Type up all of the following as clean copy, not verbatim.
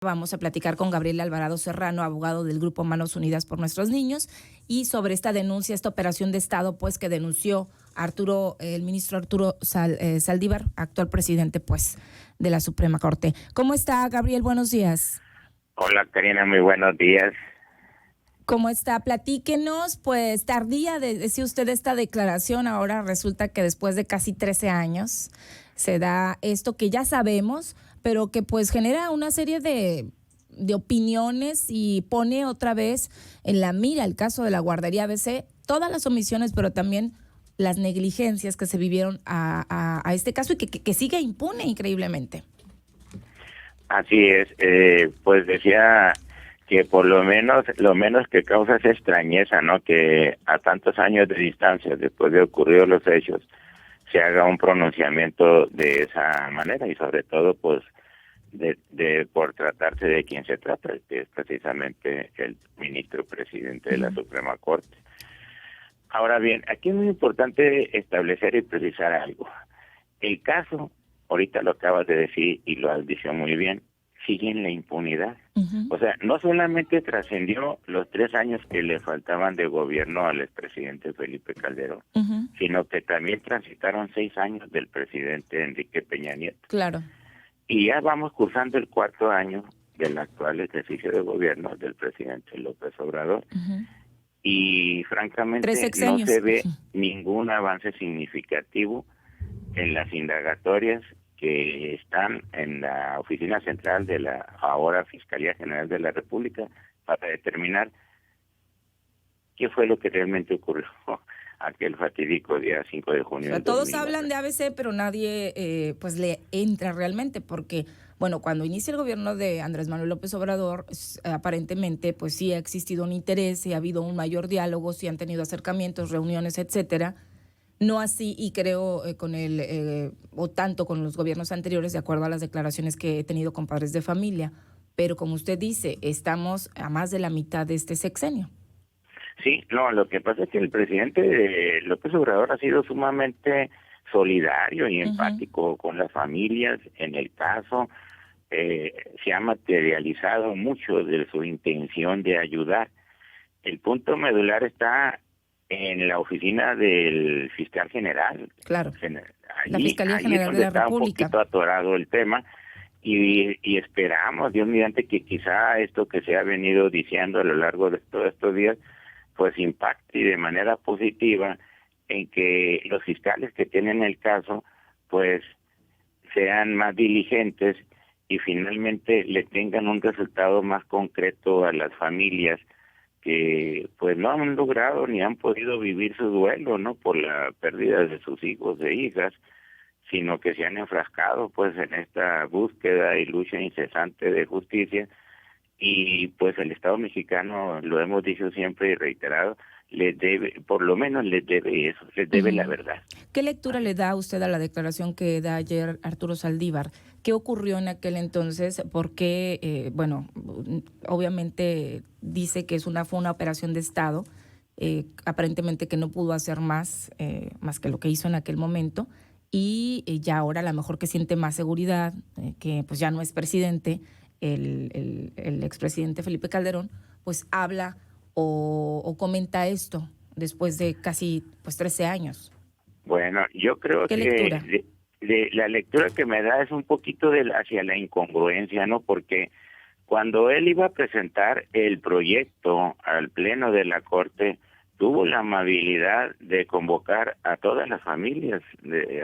Vamos a platicar con Gabriel Alvarado Serrano, abogado del Grupo Manos Unidas por Nuestros Niños, y sobre esta denuncia, esta operación de Estado, pues que denunció el ministro Arturo Saldívar, actual presidente, pues, de la Suprema Corte. ¿Cómo está, Gabriel? Buenos días. Hola, Karina, muy buenos días. ¿Cómo está? Platíquenos, pues, tardía decía usted esta declaración. Ahora resulta que después de casi 13 años se da esto que ya sabemos, pero que pues genera una serie de opiniones y pone otra vez en la mira el caso de la guardería ABC, todas las omisiones, pero también las negligencias que se vivieron a este caso y que sigue impune increíblemente. Así es, pues decía que por lo menos que causa esa extrañeza, ¿no? Que a tantos años de distancia, después de ocurridos los hechos, se haga un pronunciamiento de esa manera y sobre todo, pues, por tratarse de quien se trata, que es precisamente el ministro presidente de la Suprema Corte. Ahora bien, aquí es muy importante establecer y precisar algo. El caso, ahorita lo acabas de decir y lo has dicho muy bien, sigue en la impunidad. O sea, no solamente trascendió los 3 años que le faltaban de gobierno al expresidente Felipe Calderón, sino que también transitaron 6 años del presidente Enrique Peña Nieto. Claro. Y ya vamos cursando el 4º año del actual ejercicio de gobierno del presidente López Obrador. Y francamente no se ve ningún avance significativo en las indagatorias que están en la oficina central de la ahora Fiscalía General de la República para determinar qué fue lo que realmente ocurrió aquel fatídico día 5 de junio. O sea, todos hablan de ABC, pero nadie pues le entra realmente, porque bueno, cuando inicia el gobierno de Andrés Manuel López Obrador, aparentemente pues sí ha existido un interés, sí ha habido un mayor diálogo, sí han tenido acercamientos, reuniones, etcétera. No así, y creo con o tanto con los gobiernos anteriores, de acuerdo a las declaraciones que he tenido con padres de familia. Pero como usted dice, estamos a más de la mitad de este sexenio. Sí, no, lo que pasa es que el presidente López Obrador ha sido sumamente solidario y empático con las familias. En el caso, se ha materializado mucho de su intención de ayudar. El punto medular está en la oficina del fiscal general. Claro, Allí, la Fiscalía General de la está República. Un poquito atorado el tema y esperamos, Dios mediante, que quizá esto que se ha venido diciendo a lo largo de todos estos días, pues impacte de manera positiva en que los fiscales que tienen el caso, pues sean más diligentes y finalmente le tengan un resultado más concreto a las familias que pues no han logrado ni han podido vivir su duelo, ¿no? Por la pérdida de sus hijos e hijas, sino que se han enfrascado pues en esta búsqueda y lucha incesante de justicia. Y pues el Estado mexicano, lo hemos dicho siempre y reiterado, les debe, por lo menos les debe eso, les debe la verdad. ¿Qué lectura le da usted a la declaración que da ayer Arturo Saldívar? ¿Qué ocurrió en aquel entonces? ¿Por qué? Bueno, obviamente dice que fue una operación de Estado, aparentemente que no pudo hacer más que lo que hizo en aquel momento, y ya ahora a lo mejor que siente más seguridad, que pues ya no es presidente, el expresidente Felipe Calderón, pues habla o comenta esto después de casi pues 13 años. Bueno, yo creo que la lectura que me da es un poquito hacia la incongruencia, ¿no? Porque cuando él iba a presentar el proyecto al Pleno de la Corte, tuvo la amabilidad de convocar a todas las familias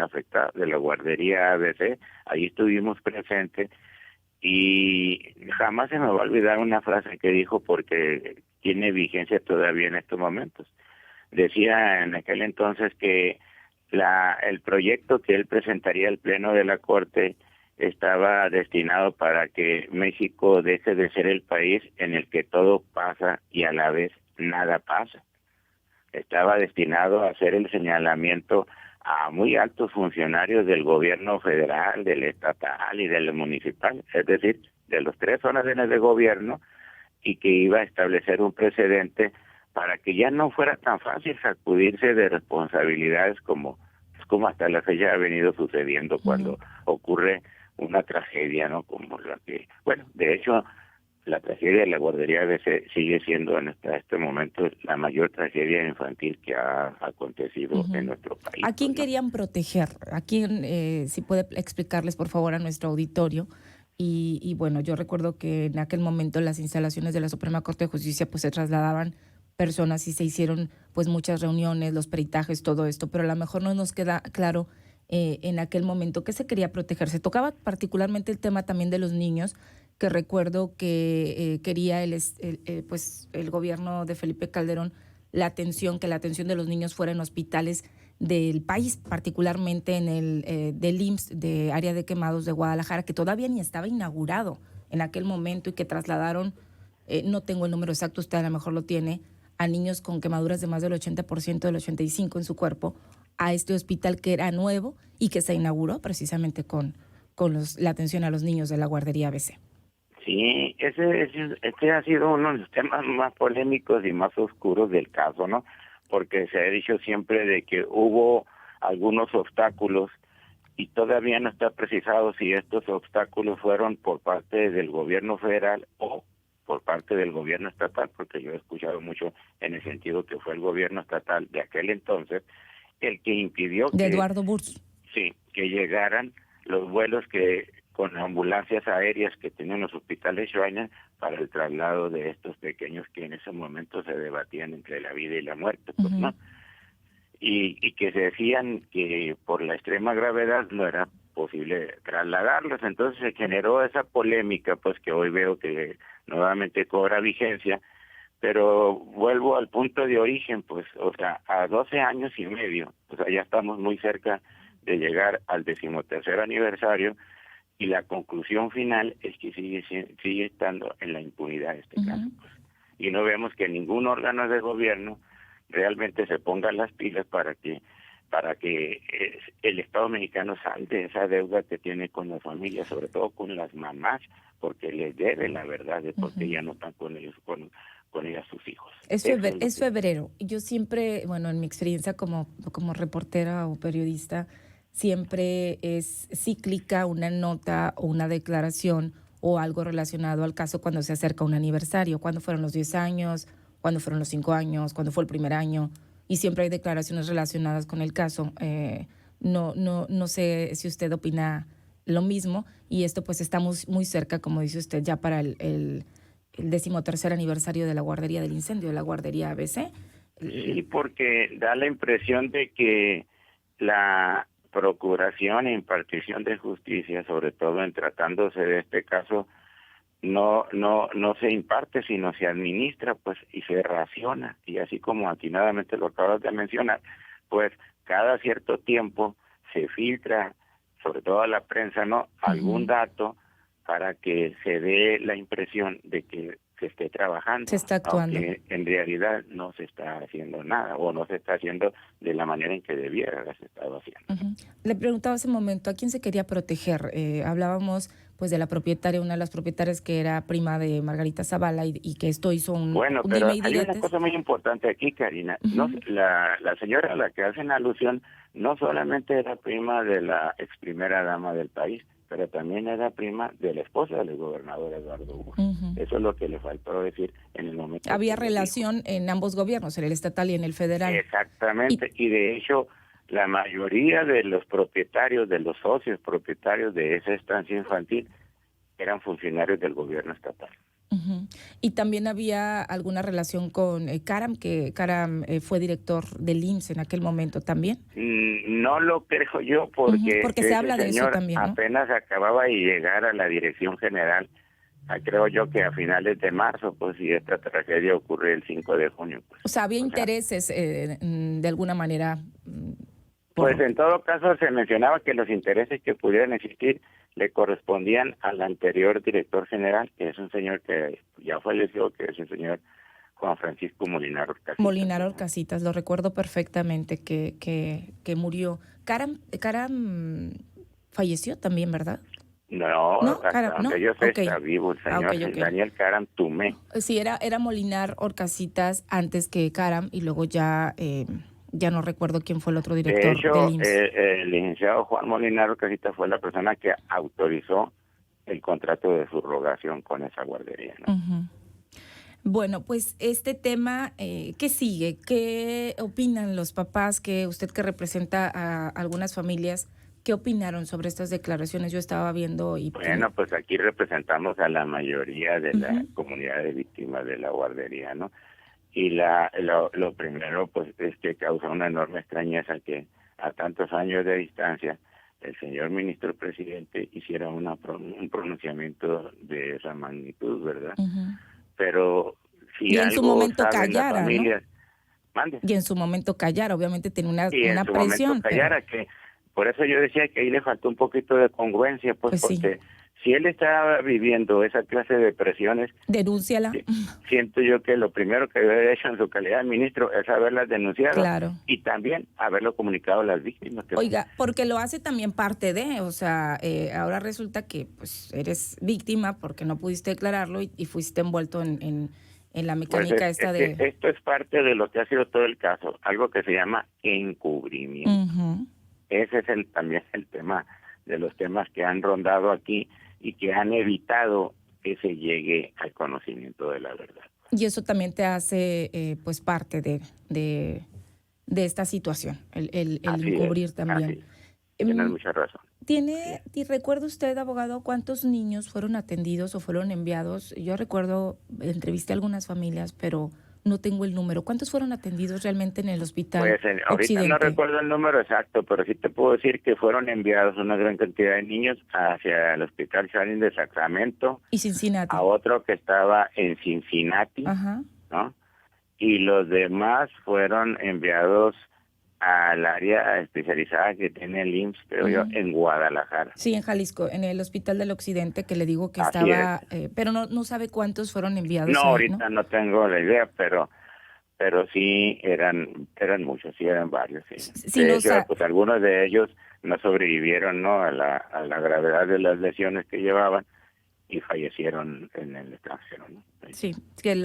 afectadas de la guardería ABC. Ahí estuvimos presentes y jamás se me va a olvidar una frase que dijo porque tiene vigencia todavía en estos momentos. Decía en aquel entonces que el proyecto que él presentaría al Pleno de la Corte estaba destinado para que México deje de ser el país en el que todo pasa y a la vez nada pasa. Estaba destinado a hacer el señalamiento a muy altos funcionarios del gobierno federal, del estatal y del municipal, es decir, de los 3 órdenes de gobierno, y que iba a establecer un precedente para que ya no fuera tan fácil sacudirse de responsabilidades como hasta la fecha ha venido sucediendo cuando ocurre una tragedia, ¿no? Como la que, bueno, de hecho, la tragedia de la guardería ABC sigue siendo hasta este momento la mayor tragedia infantil que ha acontecido en nuestro país. ¿A quién ¿no? querían proteger? ¿A quién, si puede explicarles por favor a nuestro auditorio? Y bueno, yo recuerdo que en aquel momento las instalaciones de la Suprema Corte de Justicia pues se trasladaban personas y se hicieron pues muchas reuniones, los peritajes, todo esto, pero a lo mejor no nos queda claro en aquel momento qué se quería proteger. Se tocaba particularmente el tema también de los niños, que recuerdo que quería pues el gobierno de Felipe Calderón que la atención de los niños fuera en hospitales del país, particularmente en el del IMSS de área de quemados de Guadalajara, que todavía ni estaba inaugurado en aquel momento y que trasladaron, no tengo el número exacto, usted a lo mejor lo tiene, a niños con quemaduras de más del 80%, del 85% en su cuerpo, a este hospital que era nuevo y que se inauguró precisamente con la atención a los niños de la guardería ABC. Sí, este ha sido uno de los temas más polémicos y más oscuros del caso, ¿no? Porque se ha dicho siempre de que hubo algunos obstáculos y todavía no está precisado si estos obstáculos fueron por parte del gobierno federal o por parte del gobierno estatal, porque yo he escuchado mucho en el sentido que fue el gobierno estatal de aquel entonces el que impidió de Eduardo Burz. Sí, que llegaran los vuelos que con ambulancias aéreas que tenían los hospitales Shriner para el traslado de estos pequeños que en ese momento se debatían entre la vida y la muerte, pues, ¿no? Y que se decían que por la extrema gravedad no era posible trasladarlos. Entonces se generó esa polémica, pues que hoy veo que nuevamente cobra vigencia, pero vuelvo al punto de origen, pues, o sea, a 12 años y medio, o sea, ya estamos muy cerca de llegar al 13º aniversario, y la conclusión final es que sigue estando en la impunidad este caso, pues. Y no vemos que ningún órgano de gobierno realmente se ponga las pilas para que el Estado mexicano salte de esa deuda que tiene con las familias, sobre todo con las mamás, porque les debe la verdad de por qué ya no están con ellos, con ellas sus hijos. Es febrero. Yo siempre, bueno, en mi experiencia como reportera o periodista, siempre es cíclica una nota o una declaración o algo relacionado al caso cuando se acerca un aniversario, cuando fueron los 10 años, cuando fueron los 5 años, cuando fue el primer año, y siempre hay declaraciones relacionadas con el caso. No sé si usted opina lo mismo, y esto pues estamos muy cerca, como dice usted, ya para el 13º aniversario de la guardería del incendio, de la guardería ABC. Sí, porque da la impresión de que la procuración e impartición de justicia, sobre todo en tratándose de este caso, no se imparte, sino se administra, pues, y se raciona. Y así como atinadamente lo acabas de mencionar, pues cada cierto tiempo se filtra, sobre todo a la prensa, ¿no?, algún dato para que se dé la impresión de que se esté trabajando, se está actuando, aunque en realidad no se está haciendo nada o no se está haciendo de la manera en que debiera haberse estado haciendo. Le preguntaba hace un momento, ¿a quién se quería proteger? Hablábamos pues de la propietaria, una de las propietarias que era prima de Margarita Zavala y que esto hizo un pero dime y hay diretes. una cosa muy importante aquí, Karina. No, la señora a la que hacen alusión no solamente era prima de la ex primera dama del país, pero también era prima de la esposa del gobernador Eduardo Burz. Eso es lo que le faltó decir en el momento. Había relación en ambos gobiernos, en el estatal y en el federal. Exactamente, y de hecho la mayoría de los propietarios, de los socios propietarios de esa estancia infantil eran funcionarios del gobierno estatal. Y también había alguna relación con Caram, que Caram fue director del IMSS en aquel momento también. No lo creo yo, porque se habla de eso también, ¿no? Apenas acababa de llegar a la dirección general, creo yo que a finales de marzo, pues, y esta tragedia ocurrió el 5 de junio. Pues. O sea, había intereses de alguna manera. Pues en todo caso se mencionaba que los intereses que pudieran existir le correspondían al anterior director general, que es un señor que ya falleció, que es el señor Juan Francisco Molinar Orcasitas. Molinar Orcasitas, lo recuerdo perfectamente que murió. Caram falleció también, ¿verdad? No, aunque yo sé, está vivo el señor Daniel Caram Tumé. Sí, era Molinar Orcasitas antes que Caram y luego ya Ya no recuerdo quién fue el otro De director hecho, del IMSS. el licenciado Juan Molinaro Casita fue la persona que autorizó el contrato de subrogación con esa guardería, ¿no? Bueno, pues este tema, ¿qué sigue? ¿Qué opinan los papás, que usted que representa a algunas familias, qué opinaron sobre estas declaraciones? Yo estaba viendo y... Bueno, pues aquí representamos a la mayoría de la comunidad de víctimas de la guardería, ¿no? Y lo primero, pues, es que causa una enorme extrañeza que a tantos años de distancia el señor ministro presidente hiciera un pronunciamiento de esa magnitud, ¿verdad? Pero si y en su algo momento saben las callara, familias, ¿no? mande. Y en su momento callara, obviamente tiene una En su momento presión, callara, que por eso yo decía que ahí le faltó un poquito de congruencia, pues sí. porque si él está viviendo esa clase de presiones, denúnciala. Siento yo que lo primero que debe haber hecho en su calidad de ministro es haberlas denunciado, claro, y también haberlo comunicado a las víctimas. Oiga, porque lo hace también parte de, o sea, ahora resulta que pues eres víctima porque no pudiste declararlo y fuiste envuelto en la mecánica pues de... Esto es parte de lo que ha sido todo el caso, algo que se llama encubrimiento. Ese es también el tema de los temas que han rondado aquí y que han evitado que se llegue al conocimiento de la verdad. Y eso también te hace pues parte de esta situación, el encubrir también. Tienes mucha razón. ¿Recuerda usted, abogado, cuántos niños fueron atendidos o fueron enviados? Yo recuerdo, entrevisté a algunas familias, pero no tengo el número. ¿Cuántos fueron atendidos realmente en el hospital ahorita Occidente? No recuerdo el número exacto, pero sí te puedo decir que fueron enviados una gran cantidad de niños hacia el Hospital Shalin de Sacramento. Y Cincinnati. A otro que estaba en Cincinnati, ¿no? Y los demás fueron enviados al área especializada que tiene el IMSS, creo yo, en Guadalajara. Sí, en Jalisco, en el Hospital del Occidente, que le digo que estaba, pero no sabe cuántos fueron enviados. No, ahorita no tengo la idea, pero sí eran muchos, sí eran varios. Sí. De hecho, pues algunos de ellos no sobrevivieron, ¿no?, a la gravedad de las lesiones que llevaban y fallecieron en el extranjero, ¿no? Sí, que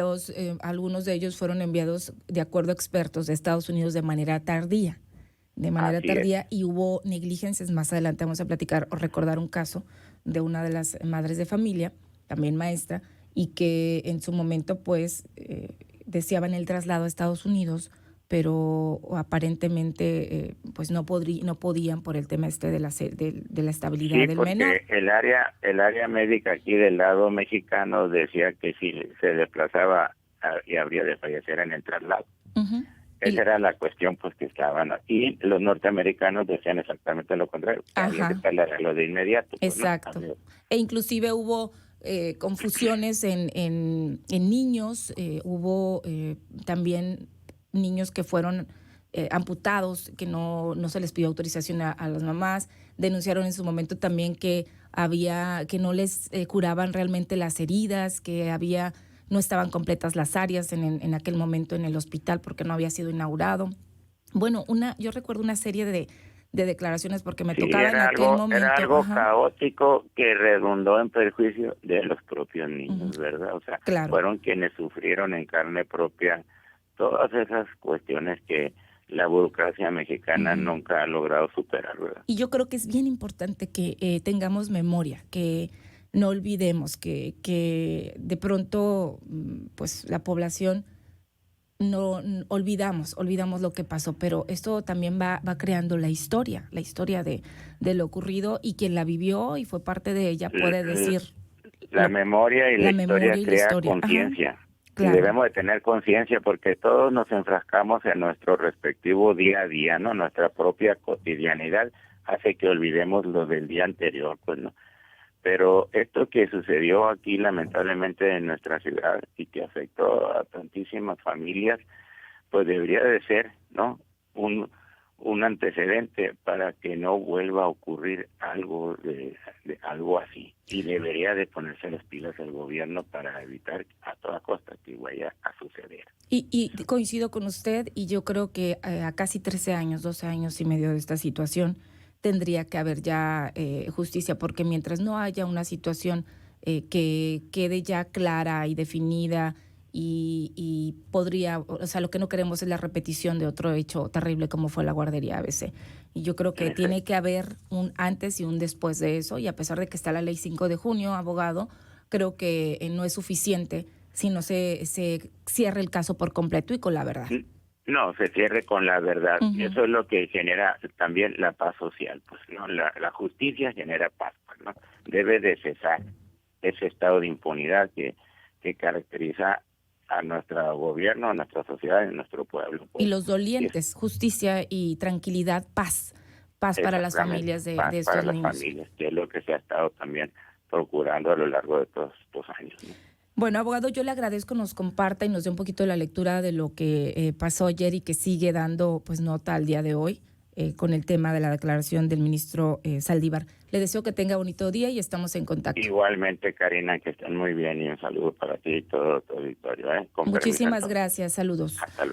algunos de ellos fueron enviados, de acuerdo a expertos, de Estados Unidos de manera tardía. Y hubo negligencias. Más adelante vamos a platicar o recordar un caso de una de las madres de familia, también maestra, y que en su momento pues deseaban el traslado a Estados Unidos, pero aparentemente pues no podían por el tema de la estabilidad del menor. Sí, porque el área médica aquí del lado mexicano decía que si se desplazaba y habría de fallecer en el traslado. Esa era la cuestión, pues, que estaban aquí. Los norteamericanos decían exactamente lo contrario, que había que trasladarlo de inmediato. Exacto. Pues, ¿no? E inclusive hubo confusiones en niños, hubo también niños que fueron amputados, que no se les pidió autorización a las mamás. Denunciaron en su momento también que no les curaban realmente las heridas, que no estaban completas las áreas en aquel momento en el hospital porque no había sido inaugurado. Bueno, yo recuerdo una serie de declaraciones porque me tocaba en aquel momento. Era algo caótico que redundó en perjuicio de los propios niños, ¿verdad? O sea, fueron quienes sufrieron en carne propia todas esas cuestiones que la burocracia mexicana nunca ha logrado superar, ¿verdad? Y yo creo que es bien importante que tengamos memoria, que no olvidemos que de pronto pues la población no olvidamos lo que pasó, pero esto también va creando la historia de lo ocurrido, y quien la vivió y fue parte de ella puede decir. La memoria y la historia crea conciencia. Claro. Y debemos de tener conciencia porque todos nos enfrascamos en nuestro respectivo día a día, ¿no? Nuestra propia cotidianidad hace que olvidemos lo del día anterior, pues, ¿no? Pero esto que sucedió aquí lamentablemente en nuestra ciudad y que afectó a tantísimas familias, pues debería de ser, ¿no?, un antecedente para que no vuelva a ocurrir algo de algo así, y debería de ponerse las pilas el gobierno para evitar a toda costa que vaya a suceder. Y coincido con usted, y yo creo que a casi 13 años, 12 años y medio de esta situación, tendría que haber ya justicia, porque mientras no haya una situación que quede ya clara y definida y podría, o sea, lo que no queremos es la repetición de otro hecho terrible como fue la guardería ABC. Y yo creo que tiene que haber un antes y un después de eso, y a pesar de que está la ley 5 de junio, abogado, creo que no es suficiente si no se cierre el caso por completo y con la verdad. No, se cierre con la verdad. Y eso es lo que genera también la paz social, pues, ¿no? La justicia genera paz, pues, ¿no? Debe de cesar ese estado de impunidad que caracteriza a nuestro gobierno, a nuestra sociedad y a nuestro pueblo. Pues. Y los dolientes, justicia y tranquilidad, paz para las familias de estos para niños. Las familias, que es lo que se ha estado también procurando a lo largo de todos estos años, ¿no? Bueno, abogado, yo le agradezco nos comparta y nos dé un poquito de la lectura de lo que pasó ayer y que sigue dando pues nota al día de hoy con el tema de la declaración del ministro Saldívar. Le deseo que tenga bonito día y estamos en contacto. Igualmente, Karina, que estén muy bien y un saludo para ti y todo tu auditorio. Muchísimas gracias, saludos. Hasta luego.